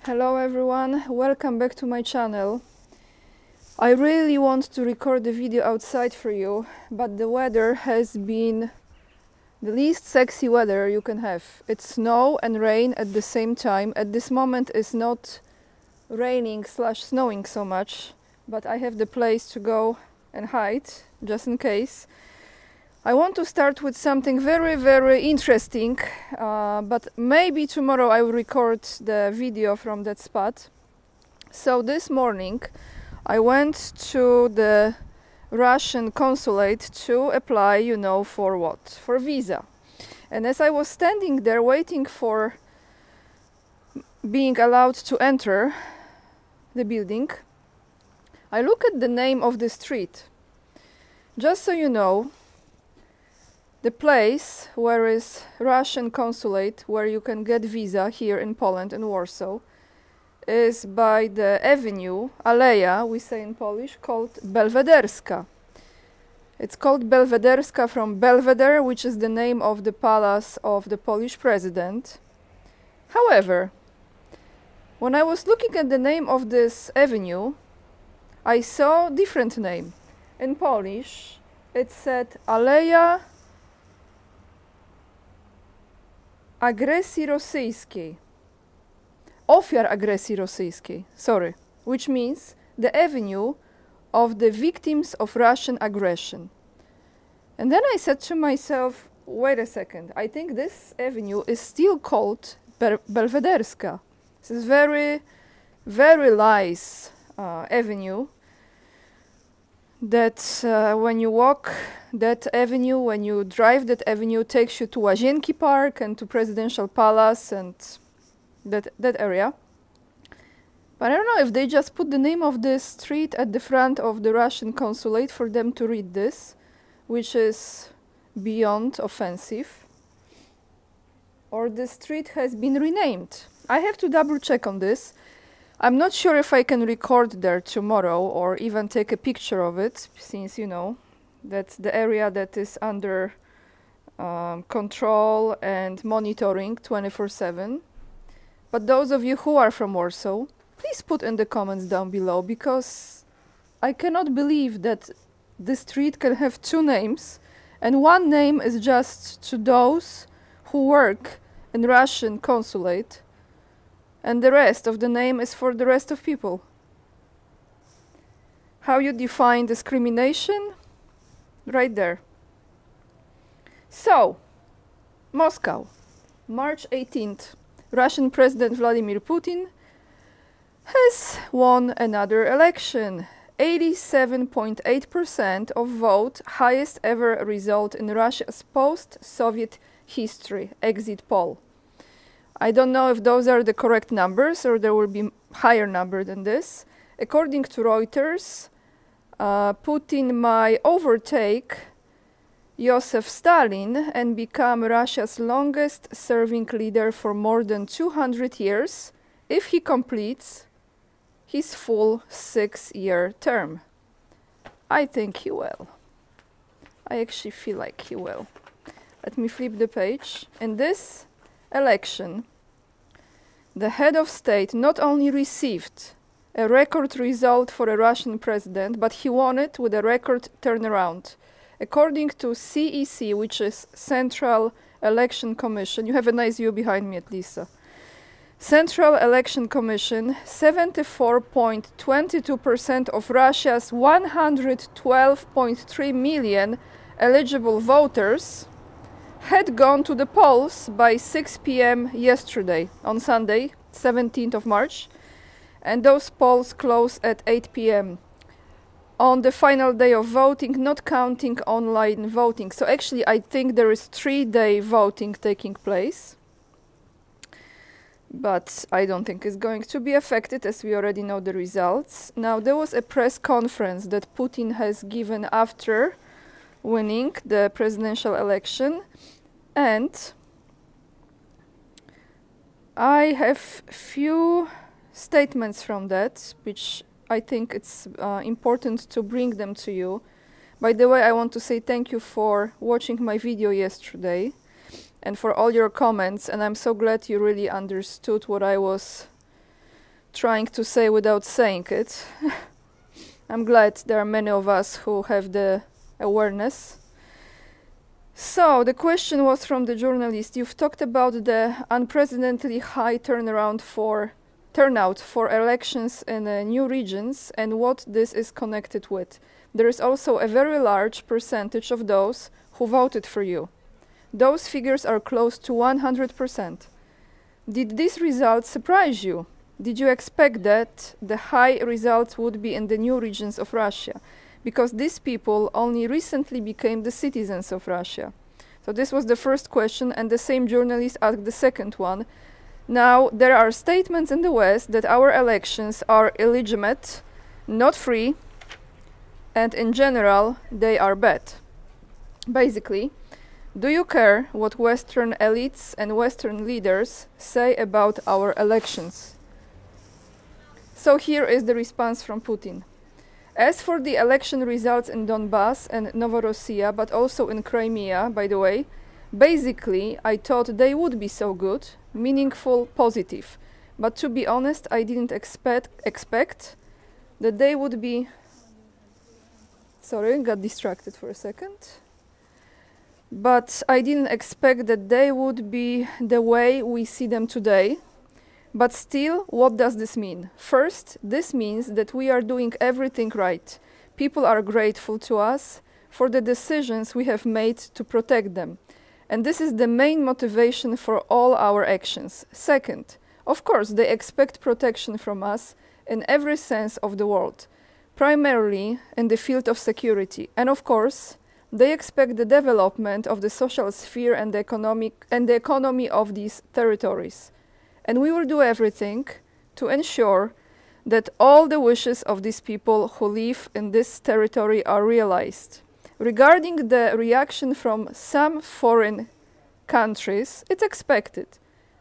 Hello everyone, welcome back to my channel. I really want to record the video outside for you, but the weather has been the least sexy weather you can have. It's snow and rain at the same time. At this moment it's not raining / snowing so much, but I have the place to go and hide, just in case. I want to start with something very interesting, but maybe tomorrow I will record the video from that spot. So this morning I went to the Russian consulate to apply, you know, for what? For visa. And as I was standing there waiting for being allowed to enter the building, I look at the name of the street. Just so you know, the place where is Russian consulate, where you can get visa here in Poland, in Warsaw, is by the avenue, aleja, we say in Polish, called Belwederska. It's called Belwederska from Belvedere, which is the name of the palace of the Polish president. However, when I was looking at the name of this avenue, I saw a different name. In Polish, it said Aleja Agresji Rosyjskiej. Ofiar agresji rosyjskiej, sorry, which means the avenue of the victims of Russian aggression. And then I said to myself, wait a second, I think this avenue is still called Belwederska. This is very nice avenue that when you walk that avenue, when you drive that avenue, takes you to Łazienki Park and to Presidential Palace and that area. But I don't know if they just put the name of this street at the front of the Russian consulate for them to read this, which is beyond offensive, or the street has been renamed. I have to double check on this. I'm not sure if I can record there tomorrow or even take a picture of it, since, you know, that's the area that is under control and monitoring 24/7. But those of you who are from Warsaw, please put in the comments down below, because I cannot believe that this street can have two names, and one name is just to those who work in Russian consulate, and the rest of the name is for the rest of people. How you define discrimination? Right there. So, Moscow, March 18th. Russian President Vladimir Putin has won another election. 87.8% of vote, highest ever result in Russia's post-Soviet history exit poll. I don't know if those are the correct numbers or there will be higher number than this. According to Reuters, Putin might overtake Joseph Stalin and become Russia's longest-serving leader for more than 200 years if he completes his full 6-year term. I think he will. I actually feel like he will. Let me flip the page. In this election, the head of state not only received a record result for a Russian president, but he won it with a record turnaround. According to CEC, which is Central Election Commission, you have a nice view behind me at least. Central Election Commission, 74.22% of Russia's 112.3 million eligible voters had gone to the polls by 6 p.m. yesterday, on Sunday, 17th of March, and those polls close at 8 p.m. on the final day of voting, not counting online voting. So actually I think there is 3-day voting taking place, but I don't think it's going to be affected, as we already know the results. Now, there was a press conference that Putin has given after winning the presidential election, and I have few statements from that, which I think it's important to bring them to you. By the way, I want to say thank you for watching my video yesterday and for all your comments, and I'm so glad you really understood what I was trying to say without saying it. I'm glad there are many of us who have the awareness. So the question was from the journalist. You've talked about the unprecedentedly high turnout for elections in new regions and what this is connected with. There is also a very large percentage of those who voted for you. Those figures are close to 100%. Did these results surprise you? Did you expect that the high results would be in the new regions of Russia? Because these people only recently became the citizens of Russia. So this was the first question, and the same journalist asked the second one. Now, there are statements in the West that our elections are illegitimate, not free, and in general, they are bad. Basically, do you care what Western elites and Western leaders say about our elections? So here is the response from Putin. As for the election results in Donbass and Novorossiya, but also in Crimea, by the way, basically I thought they would be so good, meaningful, positive. But to be honest, I didn't expect that they would be... Sorry, got distracted for a second. But I didn't expect that they would be the way we see them today. But still, what does this mean? First, this means that we are doing everything right. People are grateful to us for the decisions we have made to protect them. And this is the main motivation for all our actions. Second, of course, they expect protection from us in every sense of the word, primarily in the field of security. And of course, they expect the development of the social sphere and the economy of these territories. And we will do everything to ensure that all the wishes of these people who live in this territory are realized. Regarding the reaction from some foreign countries, it's expected.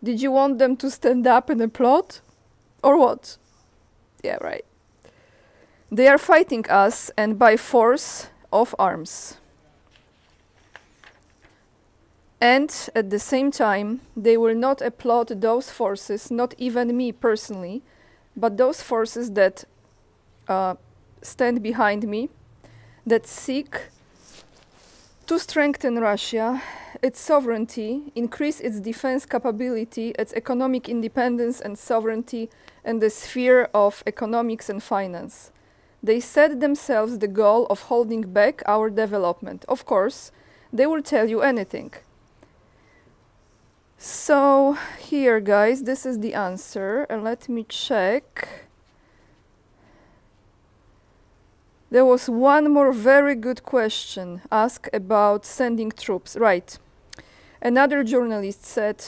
Did you want them to stand up and applaud? Or what? Yeah, right. They are fighting us, and by force of arms. And at the same time, they will not applaud those forces, not even me personally, but those forces that stand behind me, that seek to strengthen Russia, its sovereignty, increase its defense capability, its economic independence and sovereignty in the sphere of economics and finance. They set themselves the goal of holding back our development. Of course, they will tell you anything. So here, guys, this is the answer. And let me check. There was one more very good question asked about sending troops. Right. Another journalist said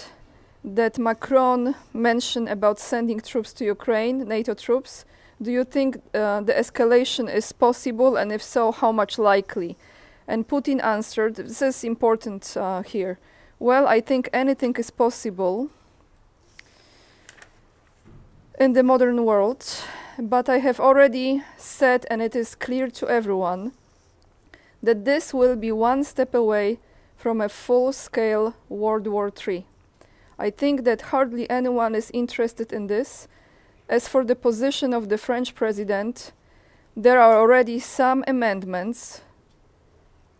that Macron mentioned about sending troops to Ukraine, NATO troops. Do you think the escalation is possible, and if so, how much likely? And Putin answered, this is important here. Well, I think anything is possible in the modern world, but I have already said, and it is clear to everyone, that this will be one step away from a full-scale World War III. I think that hardly anyone is interested in this. As for the position of the French president, there are already some amendments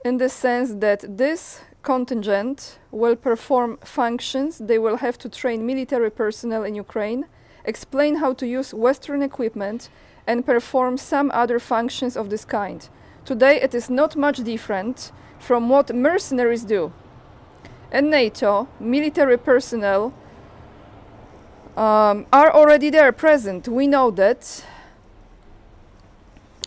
in the sense that this contingent will perform functions. They will have to train military personnel in Ukraine, explain how to use Western equipment, and perform some other functions of this kind. Today it is not much different from what mercenaries do. In NATO, military personnel are already there, present. We know that.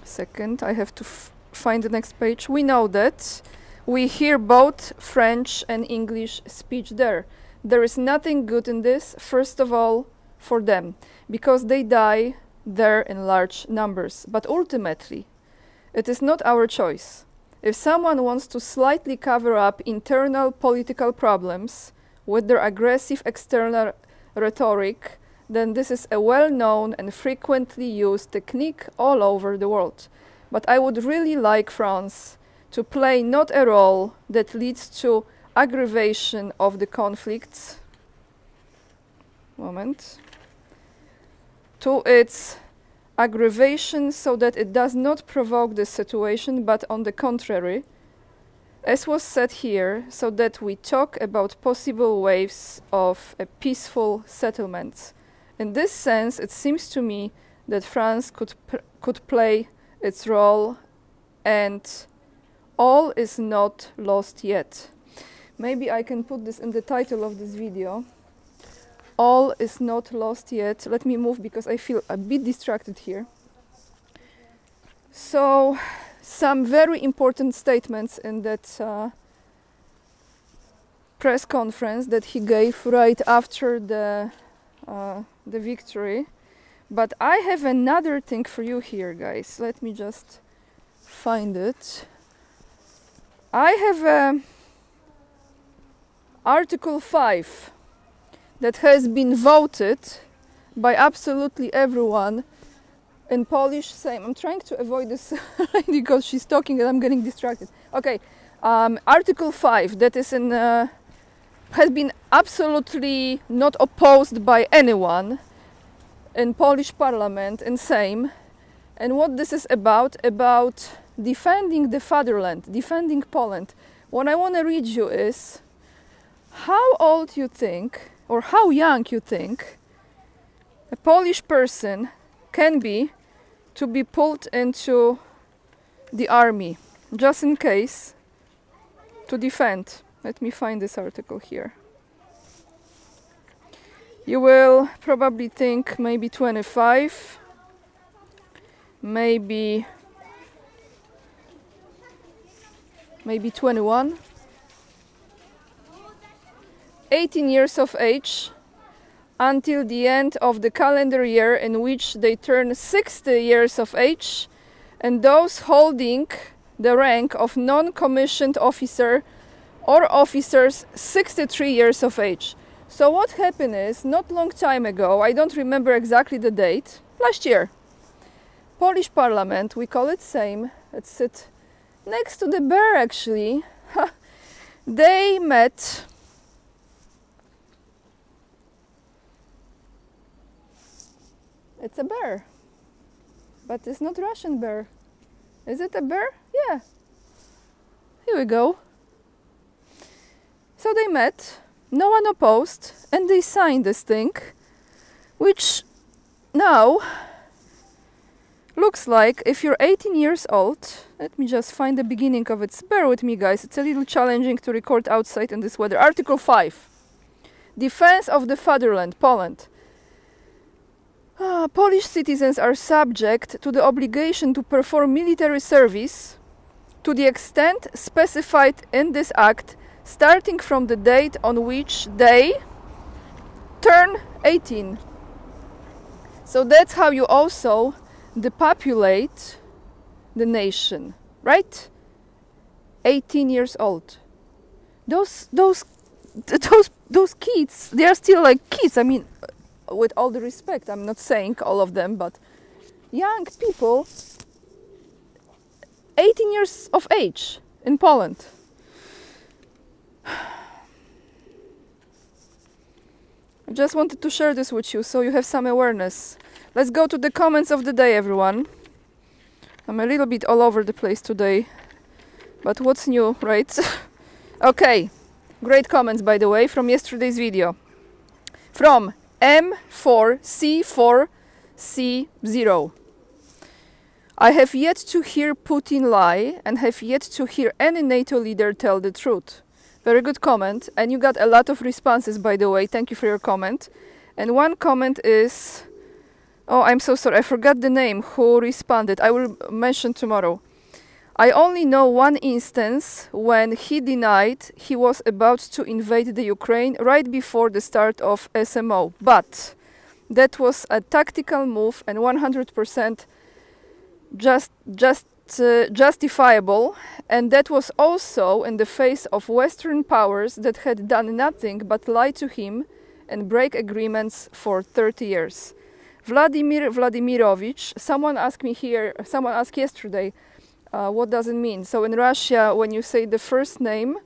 Second, I have to find the next page. We know that. We hear both French and English speech there. There is nothing good in this, first of all, for them, because they die there in large numbers. But ultimately, it is not our choice. If someone wants to slightly cover up internal political problems with their aggressive external rhetoric, then this is a well-known and frequently used technique all over the world. But I would really like France to play not a role that leads to aggravation of the conflicts, to to its aggravation so that it does not provoke this situation, but on the contrary, as was said here, so that we talk about possible ways of a peaceful settlement. In this sense, it seems to me that France could play its role, and all is not lost yet. Maybe I can put this in the title of this video. All is not lost yet. Let me move because I feel a bit distracted here. So, some very important statements in that press conference that he gave right after the victory. But I have another thing for you here, guys. Let me just find it. I have Article 5 that has been voted by absolutely everyone in Polish Sejm. I'm trying to avoid this lady because she's talking and I'm getting distracted. Okay, Article 5 that is in has been absolutely not opposed by anyone in Polish Parliament, in Sejm. And what this is about defending the fatherland, defending Poland. What I want to read you is how old you think, or how young you think, a Polish person can be to be pulled into the army, just in case, to defend. Let me find this article here. You will probably think maybe 25, maybe 21, 18 years of age, until the end of the calendar year in which they turn 60 years of age, and those holding the rank of non-commissioned officer or officers 63 years of age. So what happened is, not long time ago, I don't remember exactly the date, last year, Polish Parliament, we call it Sejm, let's sit next to the bear actually, they met. It's a bear, but it's not Russian bear. Is it a bear? Yeah. Here we go. So they met, no one opposed, and they signed this thing, which now looks like if you're 18 years old, let me just find the beginning of it. Bear with me, guys, it's a little challenging to record outside in this weather. Article 5. Defense of the fatherland, Poland. Polish citizens are subject to the obligation to perform military service to the extent specified in this act, starting from the date on which they turn 18. So that's how you also depopulate the nation, right? 18 years old. Those kids, they are still like kids. I mean, with all the respect, I'm not saying all of them, but young people, 18 years of age in Poland. I just wanted to share this with you so you have some awareness. Let's go to the comments of the day, everyone. I'm a little bit all over the place today, but what's new, right? Okay, great comments, by the way, from yesterday's video. From M4C4C0. I have yet to hear Putin lie and have yet to hear any NATO leader tell the truth. Very good comment, and you got a lot of responses, by the way. Thank you for your comment. And one comment is, oh, I'm so sorry, I forgot the name who responded. I will mention tomorrow. I only know one instance when he denied he was about to invade the Ukraine right before the start of SMO. But that was a tactical move and 100% justifiable. And that was also in the face of Western powers that had done nothing but lie to him and break agreements for 30 years. Vladimir Vladimirovich, someone asked yesterday, what does it mean? So in Russia, when you say the first name,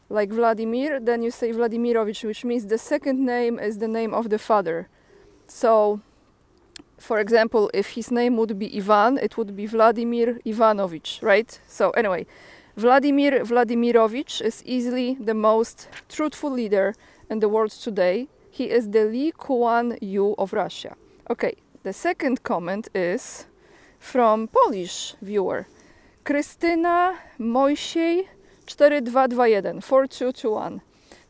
like Vladimir, then you say Vladimirovich, which means the second name is the name of the father. So For example, if his name would be Ivan, it would be Vladimir Ivanovich, right? So anyway, Vladimir Vladimirovich is easily the most truthful leader in the world today. He is the Lee Kuan Yew of Russia. Okay, the second comment is from Polish viewer. Krystyna Mojsiej 4221.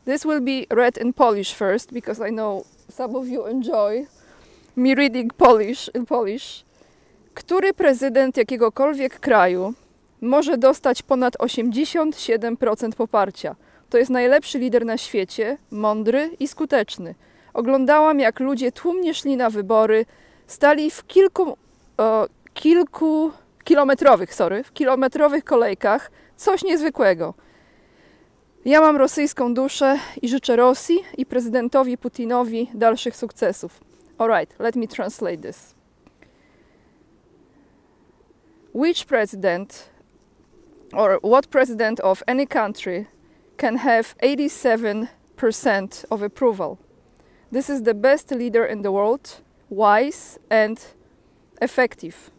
This will be read in Polish first, because I know some of you enjoy me reading Polish in Polish. Który prezydent jakiegokolwiek kraju może dostać ponad 87% poparcia? To jest najlepszy lider na świecie, mądry i skuteczny. Oglądałam, jak ludzie tłumnie szli na wybory, stali w kilometrowych kolejkach. Coś niezwykłego. Ja mam rosyjską duszę i życzę Rosji i prezydentowi Putinowi dalszych sukcesów. Alright, let me translate this. Which president or what president of any country can have 87% of approval? This is the best leader in the world, wise and effective.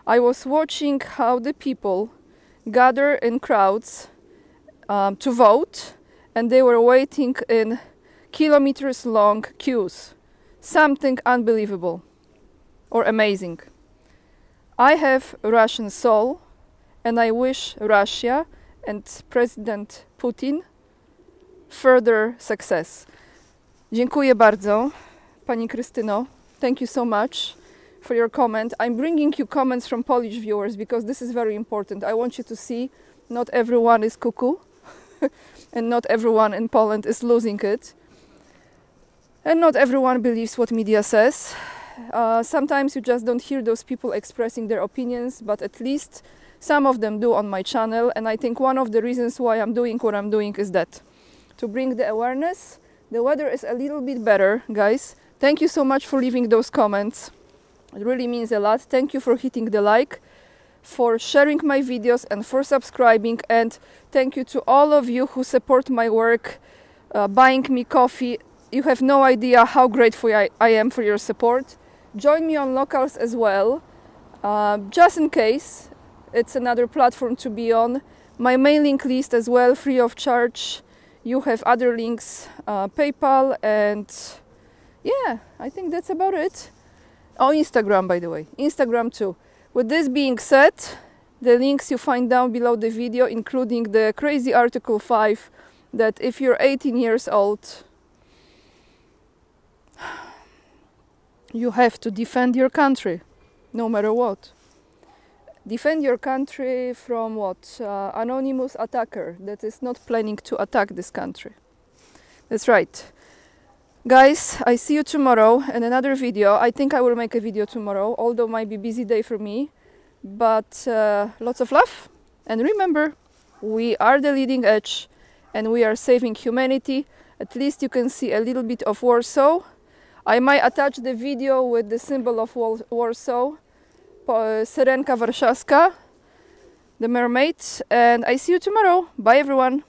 I was watching how the people gather in crowds to vote, and they were waiting in kilometers long queues. Something unbelievable or amazing. I have Russian soul, and I wish Russia and President Putin further success. Dziękuję bardzo, Pani Krystyno. Thank you so much for your comment. I'm bringing you comments from Polish viewers because this is very important. I want you to see not everyone is cuckoo and not everyone in Poland is losing it. And not everyone believes what media says. Sometimes you just don't hear those people expressing their opinions, but at least some of them do on my channel. And I think one of the reasons why I'm doing what I'm doing is that to bring the awareness. The weather is a little bit better, guys. Thank you so much for leaving those comments. It really means a lot. Thank you for hitting the like, for sharing my videos, and for subscribing. And thank you to all of you who support my work, buying me coffee. You have no idea how grateful I am for your support. Join me on Locals as well, just in case it's another platform to be on. My mailing list as well, free of charge. You have other links, PayPal, and yeah, I think that's about it. Oh, Instagram, by the way, Instagram too. With this being said, the links you find down below the video, including the crazy Article 5, that if you're 18 years old, you have to defend your country, no matter what. Defend your country from what? Anonymous attacker that is not planning to attack this country. That's right. Guys, I see you tomorrow in another video. I think I will make a video tomorrow, although it might be a busy day for me. But lots of love. And remember, we are the leading edge and we are saving humanity. At least you can see a little bit of Warsaw. I might attach the video with the symbol of Warsaw. Syrenka Warszawska, the mermaid, and I see you tomorrow. Bye everyone.